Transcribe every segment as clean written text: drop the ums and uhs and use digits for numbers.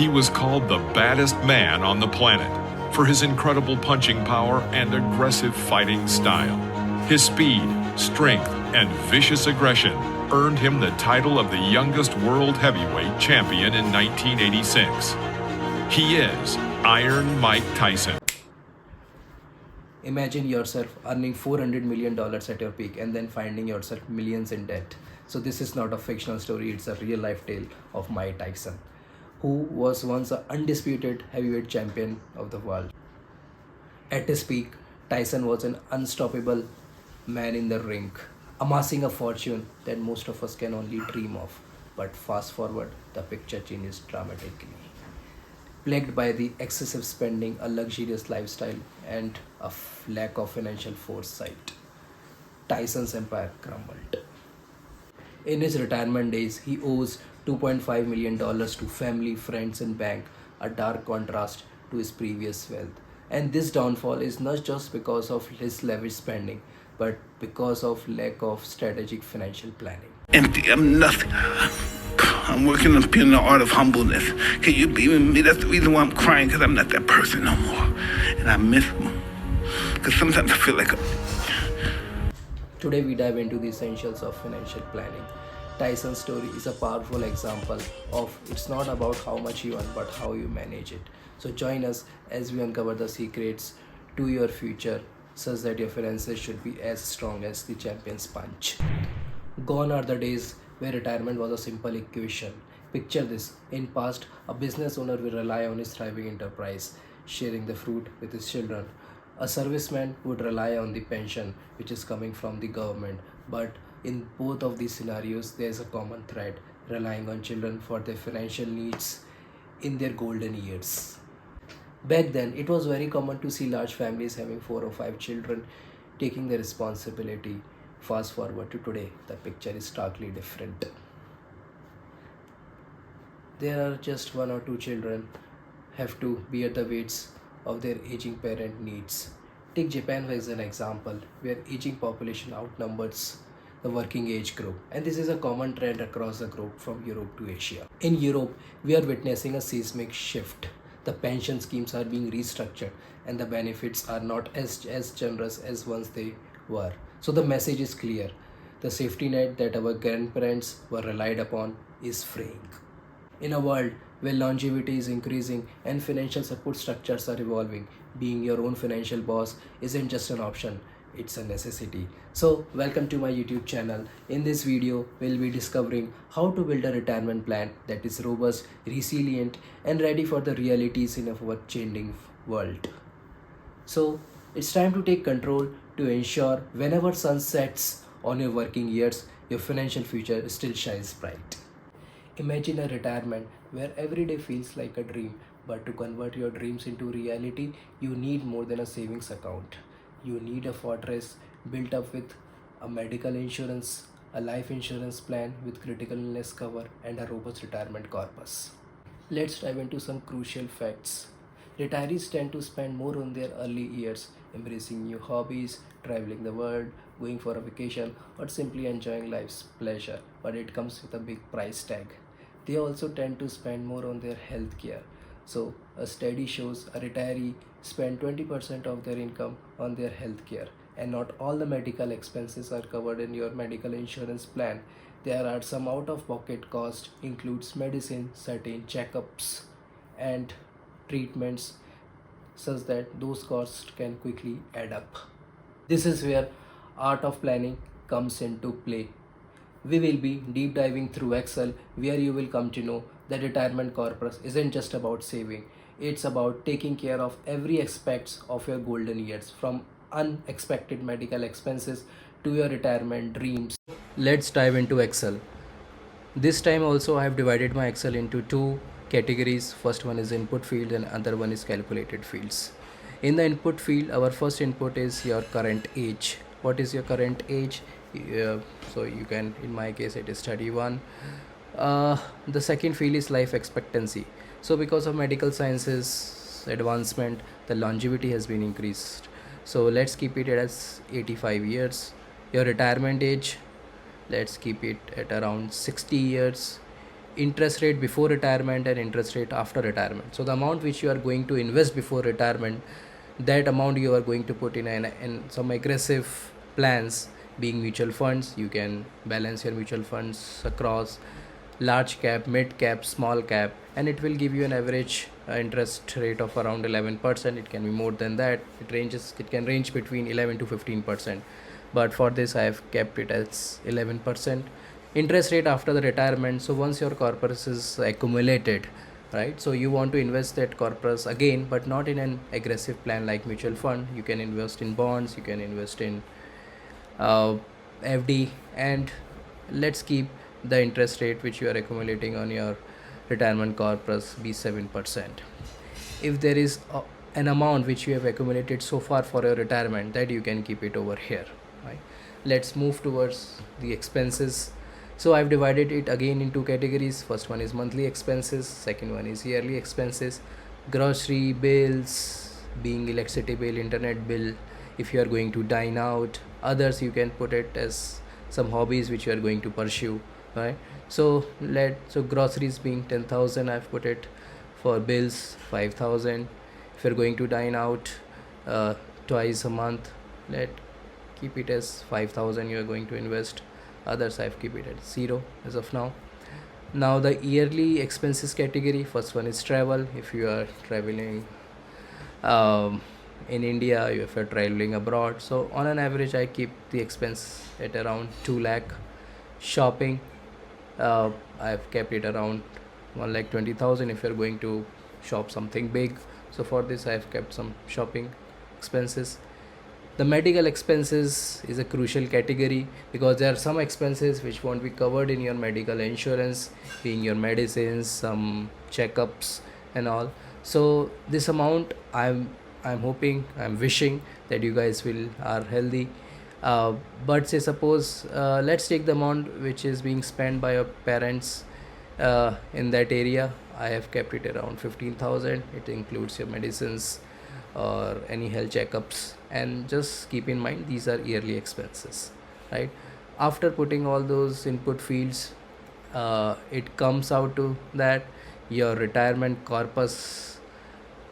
He was called the baddest man on the planet for his incredible punching power and aggressive fighting style. His speed, strength, and vicious aggression earned him the title of the youngest world heavyweight champion in 1986. He is Iron Mike Tyson. Imagine yourself earning $400 million at your peak and then finding yourself millions in debt. So this is not a fictional story, it's a real life tale of Mike Tyson, who was once an undisputed heavyweight champion of the world. At his peak, Tyson was an unstoppable man in the ring, amassing a fortune that most of us can only dream of. But fast forward, the picture changes dramatically. Plagued by the excessive spending, a luxurious lifestyle, and a lack of financial foresight, Tyson's empire crumbled. In his retirement days, he owes $2.5 million to family, friends, and bank, a dark contrast to his previous wealth. And this downfall is not just because of his lavish spending, but because of lack of strategic financial planning. Empty, I'm nothing. I'm working on being the art of humbleness. Can you be with me? That's the reason why I'm crying, because I'm not that person no more. And I miss him. Because sometimes I feel like Today we dive into the essentials of financial planning. Tyson's story is a powerful example of it's not about how much you earn but how you manage it. So join us as we uncover the secrets to your future such that your finances should be as strong as the champion's punch. Gone are the days where retirement was a simple equation. Picture this. In past, a business owner will rely on his thriving enterprise, sharing the fruit with his children. A serviceman would rely on the pension which is coming from the government. But in both of these scenarios, there is a common thread, relying on children for their financial needs in their golden years. Back then, it was very common to see large families having 4 or 5 children taking the responsibility. Fast forward to today, the picture is starkly different. There are just 1 or 2 children have to bear the weights of their aging parent needs. Take Japan as an example, where aging population outnumbers the working age group, and this is a common trend across the globe from Europe to Asia. In Europe, we are witnessing a seismic shift. The pension schemes are being restructured and the benefits are not as generous as once they were. So the message is clear. The safety net that our grandparents were relied upon is fraying. In a world where longevity is increasing and financial support structures are evolving, being your own financial boss isn't just an option, it's a necessity. So welcome to my YouTube channel. In this video, we'll be discovering how to build a retirement plan that is robust, resilient, and ready for the realities in our changing world. So it's time to take control to ensure whenever sun sets on your working years, your financial future still shines bright. Imagine a retirement where every day feels like a dream, but to convert your dreams into reality, you need more than a savings account. You need a fortress built up with a medical insurance, a life insurance plan with critical illness cover, and a robust retirement corpus. Let's dive into some crucial facts. Retirees tend to spend more on their early years, embracing new hobbies, traveling the world, going for a vacation, or simply enjoying life's pleasure, but it comes with a big price tag. They also tend to spend more on their health care. So, a study shows a retiree spend 20% of their income on their health care, and not all the medical expenses are covered in your medical insurance plan. There are some out of pocket costs, includes medicine, certain checkups, and treatments, such that those costs can quickly add up. This is where art of planning comes into play. We will be deep diving through Excel, where you will come to know that retirement corpus isn't just about saving, it's about taking care of every aspect of your golden years, from unexpected medical expenses to your retirement dreams. Let's dive into Excel. This time also I have divided my Excel into 2 categories. First one is input field and other one is calculated fields. In the input field, our first input is your current age. What is your current age? So you can, in my case it is 31. The second field is life expectancy. So because of medical sciences advancement, the longevity has been increased. So let's keep it as 85 years. Your retirement age, let's keep it at around 60 years. interest rate before retirement and interest rate after retirement. So the amount which you are going to invest before retirement, that amount you are going to put in some aggressive plans, being mutual funds. You can balance your mutual funds across large cap, mid cap, small cap, and it will give you an average interest rate of around 11%. It can be more than that. It can range between 11 to 15%, but for this I have kept it as 11% interest rate after the retirement. So once your corpus is accumulated, right, so you want to invest that corpus again, but not in an aggressive plan like mutual fund. You can invest in bonds, you can invest in uh, FD, and let's keep the interest rate which you are accumulating on your retirement corpus be 7%. If there is an amount which you have accumulated so far for your retirement, that you can keep it over here, right? Let's move towards the expenses. So I've divided it again into categories. First one is monthly expenses, second one is yearly expenses. Grocery bills, being electricity bill, internet bill, if you are going to dine out. Others you can put it as some hobbies which you are going to pursue, right? So groceries being 10,000, I've put it. For bills 5,000. If you're going to dine out twice a month, let keep it as 5,000 you are going to invest. Others I've keep it at 0 as of now. Now the yearly expenses category, first one is travel. If you are traveling in India, if you're traveling abroad, so on an average I keep the expense at around 2 lakh. Shopping, I've kept it around 1,20,000 if you're going to shop something big. So for this I've kept some shopping expenses. The medical expenses is a crucial category because there are some expenses which won't be covered in your medical insurance, being your medicines, some checkups and all. So this amount I'm hoping, I'm wishing that you guys are healthy. But say suppose let's take the amount which is being spent by your parents in that area. I have kept it around 15,000. It includes your medicines or any health checkups, and just keep in mind these are yearly expenses, right? After putting all those input fields, it comes out to that your retirement corpus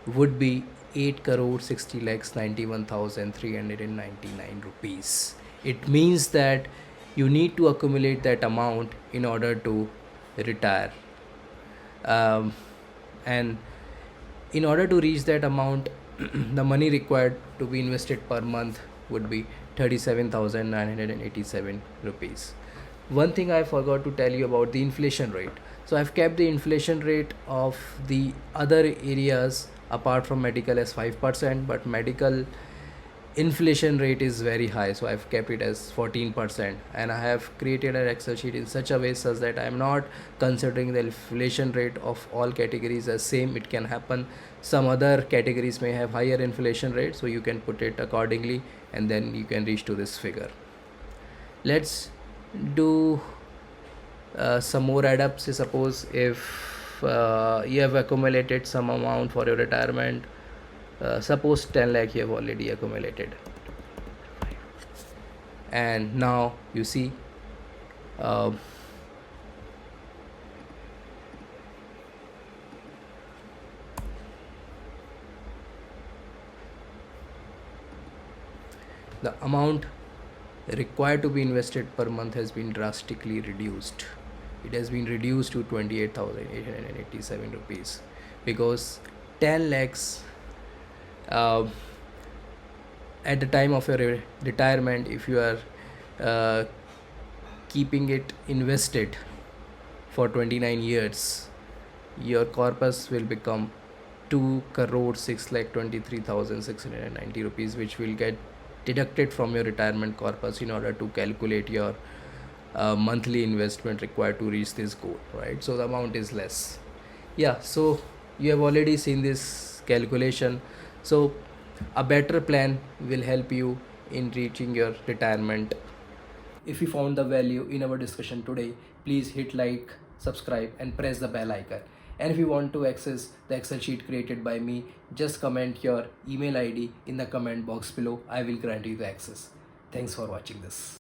would be 8 crore 60 lakhs 91,399 rupees. It means that you need to accumulate that amount in order to retire, and in order to reach that amount the money required to be invested per month would be 37,987 rupees. One thing I forgot to tell you about the inflation rate. So I've kept the inflation rate of the other areas apart from medical as 5%, but medical inflation rate is very high, so I've kept it as 14%, and I have created an Excel sheet in such a way such that I'm not considering the inflation rate of all categories as same. It can happen some other categories may have higher inflation rate, so you can put it accordingly and then you can reach to this figure. Let's do some more add-ups. Suppose if you have accumulated some amount for your retirement, suppose 10 lakh you have already accumulated, and now you see the amount required to be invested per month has been drastically reduced. It has been reduced to 28,887 rupees, because 10 lakhs at the time of your retirement, if you are keeping it invested for 29 years, your corpus will become 2 crore 6 lakh 23,690 rupees, which will get deducted from your retirement corpus in order to calculate your monthly investment required to reach this goal, right? So the amount is less. Yeah, so you have already seen this calculation. So a better plan will help you in reaching your retirement. If you found the value in our discussion today, please hit like, subscribe and press the bell icon. And if you want to access the Excel sheet created by me, just comment your email ID in the comment box below. I will grant you the access. Thanks for watching this.